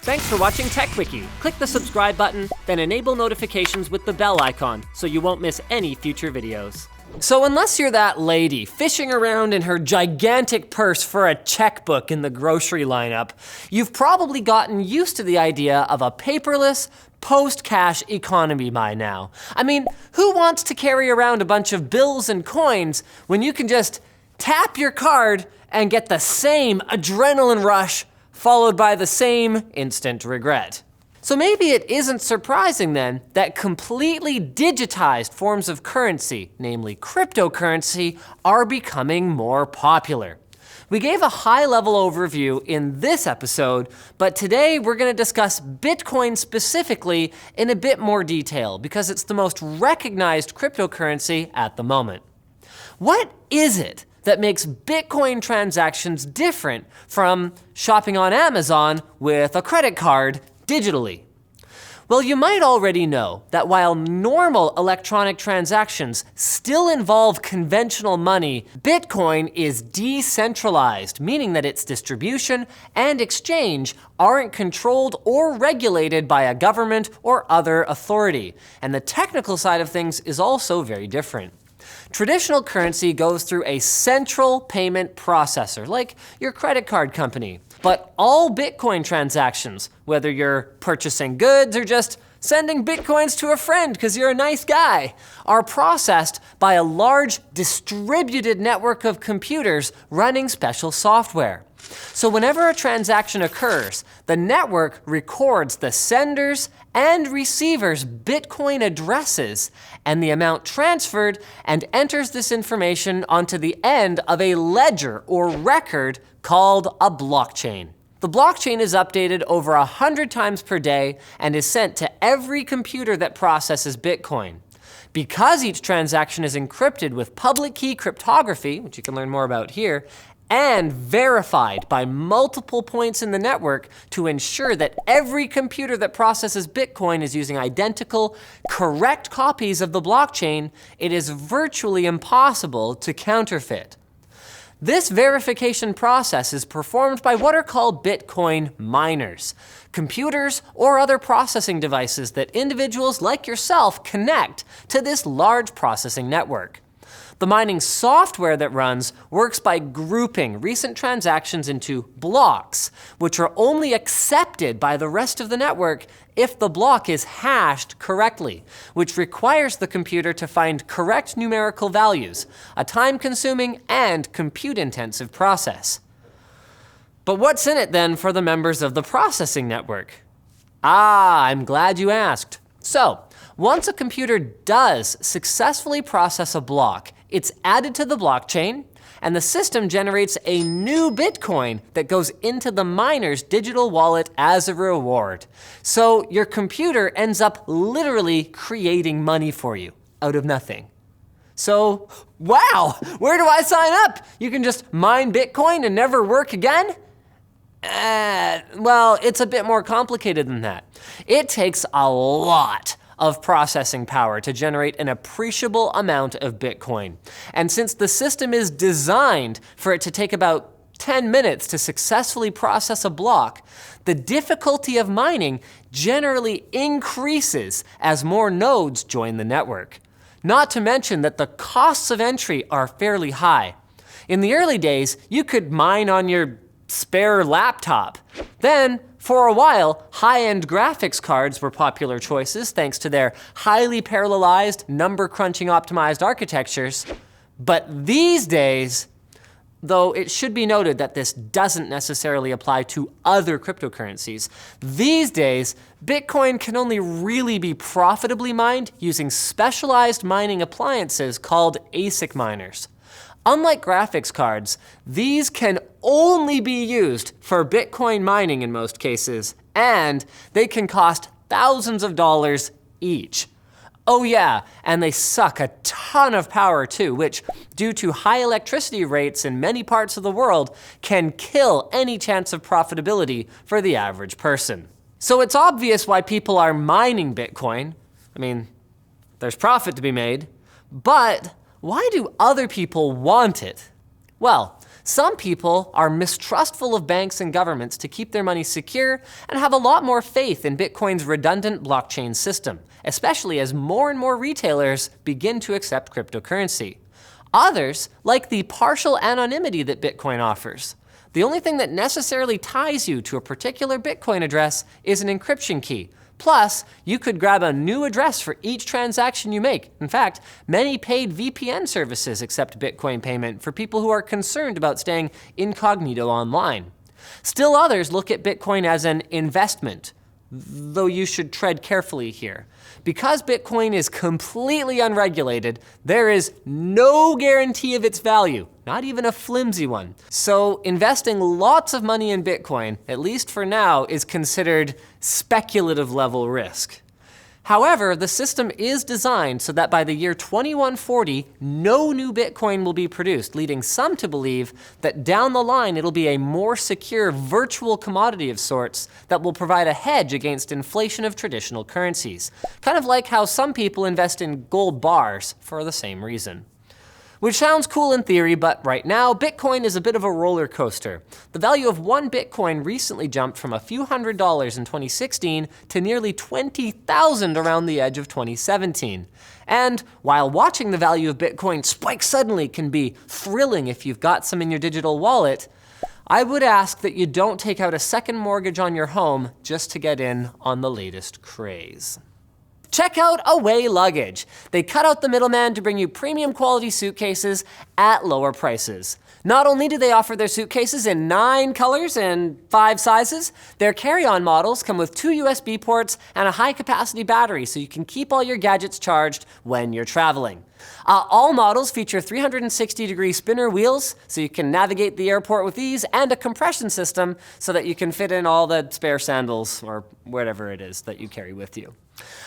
Thanks for watching TechWiki. Click the subscribe button, then enable notifications with the bell icon so you won't miss any future videos. So unless you're that lady fishing around in her gigantic purse for a checkbook in the grocery lineup, you've probably gotten used to the idea of a paperless, post-cash economy by now. I mean, who wants to carry around a bunch of bills and coins when you can just tap your card and get the same adrenaline rush followed by the same instant regret? So maybe it isn't surprising then that completely digitized forms of currency, namely cryptocurrency, are becoming more popular. We gave a high-level overview in this episode, but today we're going to discuss Bitcoin specifically in a bit more detail because it's the most recognized cryptocurrency at the moment. What is it that makes Bitcoin transactions different from shopping on Amazon with a credit card digitally? Well, you might already know that while normal electronic transactions still involve conventional money, Bitcoin is decentralized, meaning that its distribution and exchange aren't controlled or regulated by a government or other authority. And the technical side of things is also very different. Traditional currency goes through a central payment processor, like your credit card company. But all Bitcoin transactions, whether you're purchasing goods or just sending Bitcoins to a friend because you're a nice guy, are processed by a large distributed network of computers running special software. So whenever a transaction occurs, the network records the sender's and receiver's Bitcoin addresses and the amount transferred and enters this information onto the end of a ledger or record called a blockchain. The blockchain is updated over 100 times per day and is sent to every computer that processes Bitcoin. Because each transaction is encrypted with public key cryptography, which you can learn more about here, and verified by multiple points in the network to ensure that every computer that processes Bitcoin is using identical, correct copies of the blockchain, it is virtually impossible to counterfeit. This verification process is performed by what are called Bitcoin miners, computers or other processing devices that individuals like yourself connect to this large processing network. The mining software that runs works by grouping recent transactions into blocks, which are only accepted by the rest of the network if the block is hashed correctly, which requires the computer to find correct numerical values, a time-consuming and compute-intensive process. But what's in it then for the members of the processing network? I'm glad you asked. So, once a computer does successfully process a block, it's added to the blockchain, and the system generates a new Bitcoin that goes into the miner's digital wallet as a reward. So your computer ends up literally creating money for you out of nothing. So, wow, where do I sign up? You can just mine Bitcoin and never work again? Well, it's a bit more complicated than that. It takes a lot of processing power to generate an appreciable amount of Bitcoin. And since the system is designed for it to take about 10 minutes to successfully process a block, the difficulty of mining generally increases as more nodes join the network. Not to mention that the costs of entry are fairly high. In the early days, you could mine on your spare laptop. Then, for a while, high-end graphics cards were popular choices thanks to their highly parallelized, number-crunching optimized architectures. But these days, though it should be noted that this doesn't necessarily apply to other cryptocurrencies, these days, Bitcoin can only really be profitably mined using specialized mining appliances called ASIC miners. Unlike graphics cards, these can only be used for Bitcoin mining in most cases, and they can cost thousands of dollars each. Oh yeah, and they suck a ton of power too, which, due to high electricity rates in many parts of the world, can kill any chance of profitability for the average person. So it's obvious why people are mining Bitcoin. I mean, there's profit to be made, but why do other people want it? Well, Some people are mistrustful of banks and governments to keep their money secure and have a lot more faith in Bitcoin's redundant blockchain system, especially as more and more retailers begin to accept cryptocurrency. Others like the partial anonymity that Bitcoin offers. The only thing that necessarily ties you to a particular Bitcoin address is an encryption key. Plus, you could grab a new address for each transaction you make. In fact, many paid VPN services accept Bitcoin payment for people who are concerned about staying incognito online. Still others look at Bitcoin as an investment, though you should tread carefully here. Because Bitcoin is completely unregulated, there is no guarantee of its value, not even a flimsy one. So investing lots of money in Bitcoin, at least for now, is considered speculative level risk. However, the system is designed so that by the year 2140, no new Bitcoin will be produced, leading some to believe that down the line it'll be a more secure virtual commodity of sorts that will provide a hedge against inflation of traditional currencies. Kind of like how some people invest in gold bars for the same reason. Which sounds cool in theory, but right now, Bitcoin is a bit of a roller coaster. The value of one Bitcoin recently jumped from a few $100s in 2016 to nearly $20,000 around the edge of 2017. And while watching the value of Bitcoin spike suddenly can be thrilling if you've got some in your digital wallet, I would ask that you don't take out a second mortgage on your home just to get in on the latest craze. Check out Away Luggage. They cut out the middleman to bring you premium quality suitcases at lower prices. Not only do they offer their suitcases in 9 colors and 5 sizes, their carry-on models come with 2 USB ports and a high-capacity battery so you can keep all your gadgets charged when you're traveling. All models feature 360-degree spinner wheels so you can navigate the airport with ease, and a compression system so that you can fit in all the spare sandals or whatever it is that you carry with you.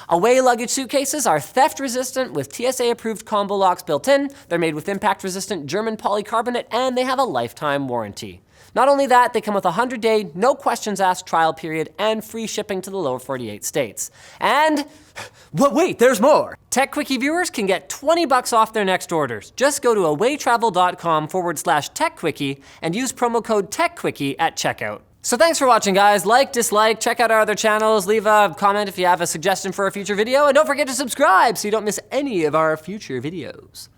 Away Luggage suitcases are theft-resistant with TSA-approved combo locks built in, they're made with impact-resistant German polycarbonate, and they have a lifetime warranty. Not only that, they come with a 100-day, no questions asked trial period and free shipping to the lower 48 states. And, but wait, there's more! Tech Quickie viewers can get $20 off their next orders. Just go to awaytravel.com/techquickie and use promo code TechQuickie at checkout. So thanks for watching, guys. Like, dislike, check out our other channels, leave a comment if you have a suggestion for a future video, and don't forget to subscribe so you don't miss any of our future videos.